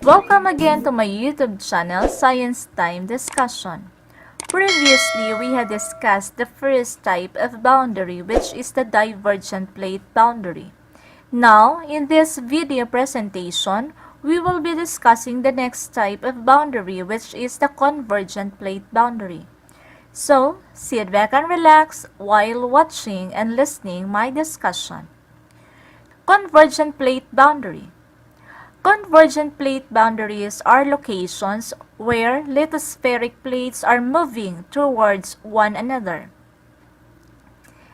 Welcome again to my YouTube channel, Science Time Discussion. Previously, we had discussed the first type of boundary, which is the divergent plate boundary. Now, in this video presentation, we will be discussing the next type of boundary, which is the convergent plate boundary. So, sit back and relax while watching and listening my discussion. Convergent plate boundary. Convergent plate boundaries are locations where lithospheric plates are moving towards one another.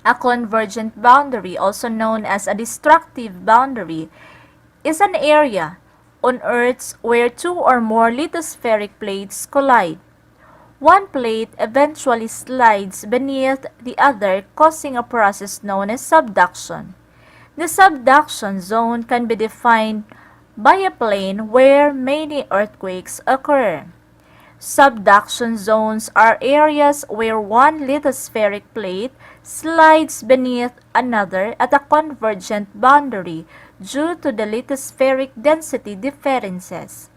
A convergent boundary, also known as a destructive boundary, is an area on Earth where two or more lithospheric plates collide. One plate eventually slides beneath the other, causing a process known as subduction. The subduction zone can be defined by a plane where many earthquakes occur. Subduction zones are areas where one lithospheric plate slides beneath another at a convergent boundary due to the lithospheric density differences.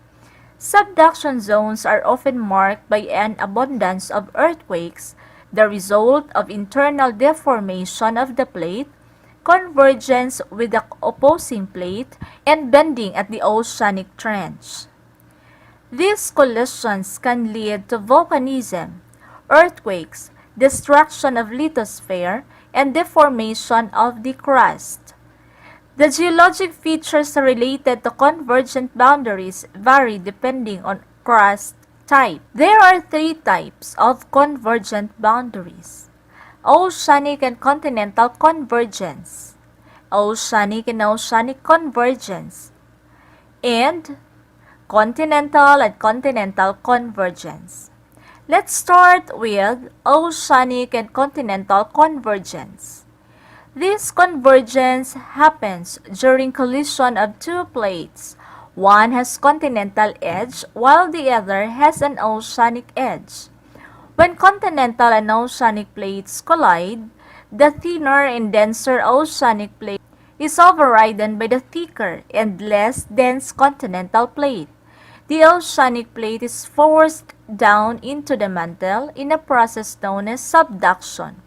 Subduction zones are often marked by an abundance of earthquakes, the result of internal deformation of the plate, convergence with the opposing plate, and bending at the oceanic trench. These collisions can lead to volcanism, earthquakes, destruction of lithosphere, and deformation of the crust. The geologic features related to convergent boundaries vary depending on crust type. There are three types of convergent boundaries: oceanic and continental convergence, oceanic and oceanic convergence, and continental and continental convergence. Let's start with oceanic and continental convergence. This convergence happens during collision of two plates. One has continental edge while the other has an oceanic edge. When continental and oceanic plates collide, the thinner and denser oceanic plate is overridden by the thicker and less dense continental plate. The oceanic plate is forced down into the mantle in a process known as subduction.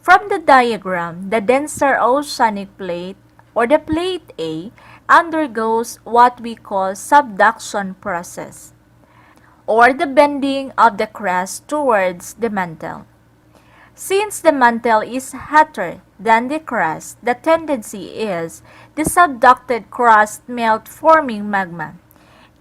From the diagram, the denser oceanic plate, or the plate A, undergoes what we call subduction process, or the bending of the crust towards the mantle. Since the mantle is hotter than the crust, the tendency is the subducted crust melt, forming magma.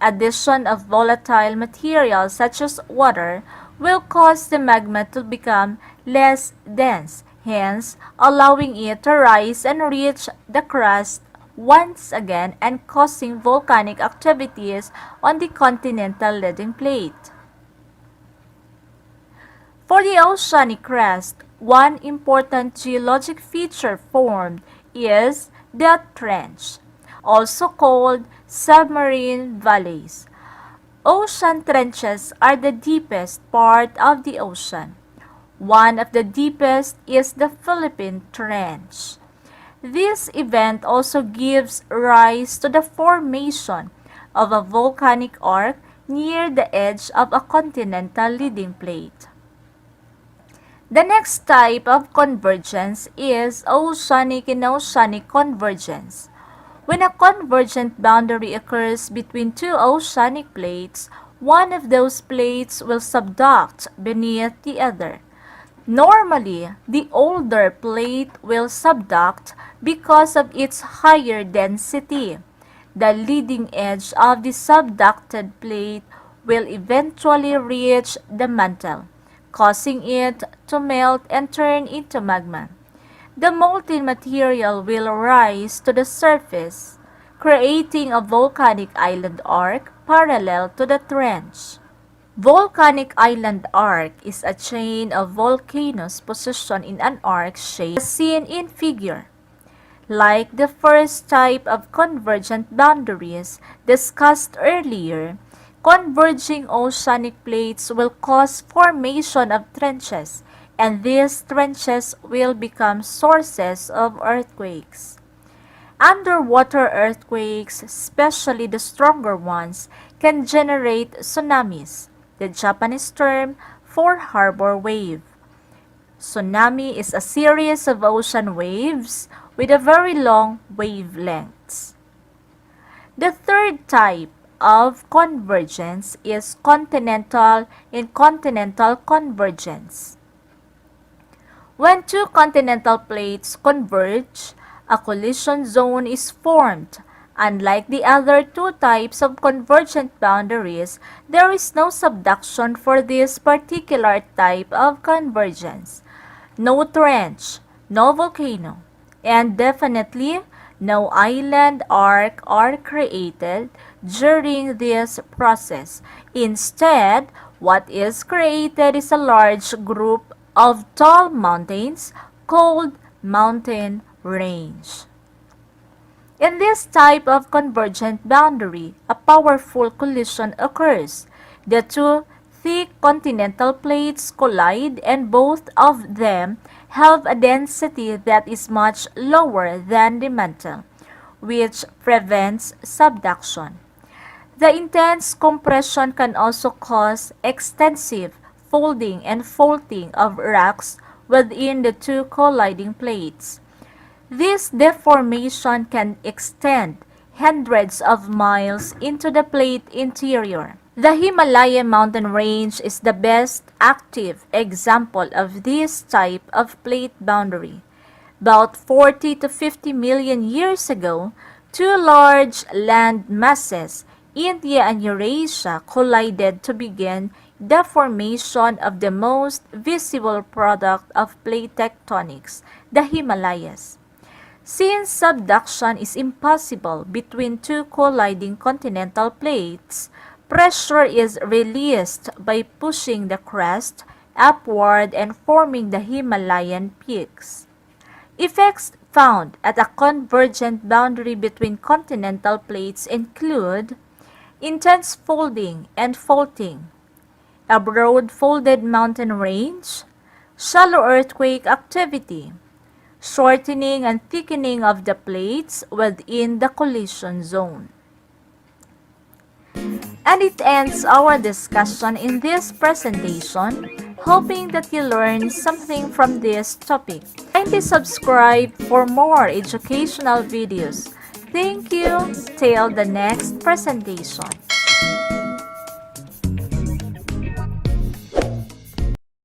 Addition of volatile materials such as water will cause the magma to become less dense, hence allowing it to rise and reach the crust once again and causing volcanic activities on the continental leading plate. For the oceanic crust, one important geologic feature formed is the trench, also called submarine valleys. Ocean trenches are the deepest part of the ocean. One of the deepest is the Philippine Trench. This event also gives rise to the formation of a volcanic arc near the edge of a continental leading plate. The next type of convergence is oceanic and oceanic convergence. When a convergent boundary occurs between two oceanic plates, one of those plates will subduct beneath the other. Normally, the older plate will subduct because of its higher density. The leading edge of the subducted plate will eventually reach the mantle, causing it to melt and turn into magma. The molten material will rise to the surface, creating a volcanic island arc parallel to the trench. Volcanic island arc is a chain of volcanoes positioned in an arc shape as seen in figure. Like the first type of convergent boundaries discussed earlier, converging oceanic plates will cause formation of trenches, and these trenches will become sources of earthquakes. Underwater earthquakes, especially the stronger ones, can generate tsunamis, the Japanese term for harbor wave. Tsunami is a series of ocean waves with a very long wavelengths. The third type of convergence is continental and continental convergence. When two continental plates converge, a collision zone is formed. Unlike the other two types of convergent boundaries, there is no subduction for this particular type of convergence. No trench, no volcano, and definitely no island arc are created during this process. Instead, what is created is a large group of tall mountains called mountain range. In this type of convergent boundary, a powerful collision occurs. The two thick continental plates collide and both of them have a density that is much lower than the mantle, which prevents subduction. The intense compression can also cause extensive folding and faulting of rocks within the two colliding plates. This deformation can extend hundreds of miles into the plate interior. The Himalayan mountain range is the best active example of this type of plate boundary. About 40 to 50 million years ago, two large land masses, India and Eurasia, collided to begin the formation of the most visible product of plate tectonics, the Himalayas. Since subduction is impossible between two colliding continental plates, pressure is released by pushing the crest upward and forming the Himalayan peaks. Effects found at a convergent boundary between continental plates include intense folding and faulting, a broad folded mountain range, shallow earthquake activity, shortening and thickening of the plates within the collision zone. And it ends our discussion in this presentation, hoping that you learned something from this topic. Kindly subscribe for more educational videos. Thank you. Till the next presentation.